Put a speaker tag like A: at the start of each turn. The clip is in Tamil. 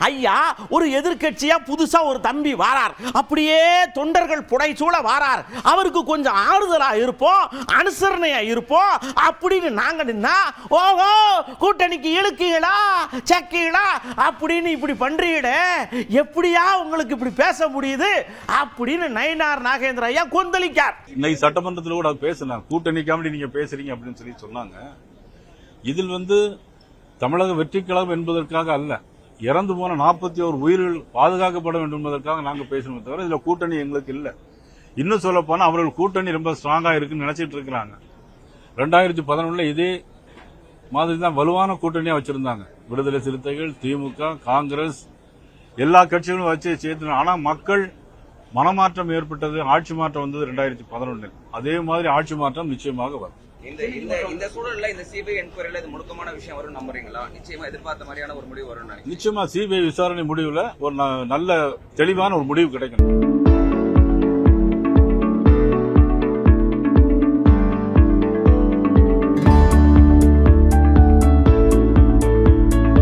A: ஐயா ஒரு எதிர்க்கட்சியா புதுசா ஒரு தம்பி வாரார், அப்படியே தொண்டர்கள் புடைசூழ வாரார், அவருக்கு கொஞ்சம் ஆறுதலா இருப்போம், அனுசரணையா இருப்போம் அப்படின்னு நாங்க நின்னா, ஓஹோ கூட்டணிக்கு இழுக்கீங்களா சக்கீங்களா அப்படின்னு இப்படி பண்றீங்களே, எப்படியா உங்களுக்கு இப்படி பேச முடியுது அப்படின்னு நயினார் நாகேந்திர ஐயா கொந்தளிக்கார்.
B: இன்னைக்கு சட்டமன்றத்தில் கூட பேசினாங்க, கூட்டணி காமெடி நீங்க பேசுறீங்க அப்படின்னு சொல்லி சொன்னாங்க. இதில் தமிழக வெற்றி கழகம் என்பதற்காக அல்ல, இறந்து போன 41 உயிர்கள் பாதுகாக்கப்பட வேண்டும் என்பதற்காக நாங்க பேசணுமே தவிர இதுல கூட்டணி எங்களுக்கு இல்ல. இன்னும் சொல்ல போனா அவர்கள் கூட்டணி ரொம்ப ஸ்ட்ராங்கா இருக்குன்னு நினைச்சிட்டு இருக்கிறாங்க. 2011 இதே மாதிரி தான் வலுவான கூட்டணியா வச்சிருந்தாங்க. விடுதலை சிறுத்தைகள், திமுக, காங்கிரஸ் எல்லா கட்சிகளும் வச்சு சேர்த்து. ஆனா மக்கள் மனமாற்றம் ஏற்பட்டது, ஆட்சி மாற்றம் வந்தது 2011. அதே மாதிரி ஆட்சி மாற்றம் நிச்சயமாக வரும்.
C: இந்த சூழல்ல இந்த சிபிஐ என்கொயரியில இது முழுக்கமான விஷயம் வரும் நம்புறீங்களா? நிச்சயமா எதிர்பார்த்த மாதிரியான ஒரு முடிவு வரும்.
B: நிச்சயமா சிபிஐ விசாரணை முடிவுல ஒரு நல்ல தெளிவான ஒரு முடிவு கிடைக்கும்.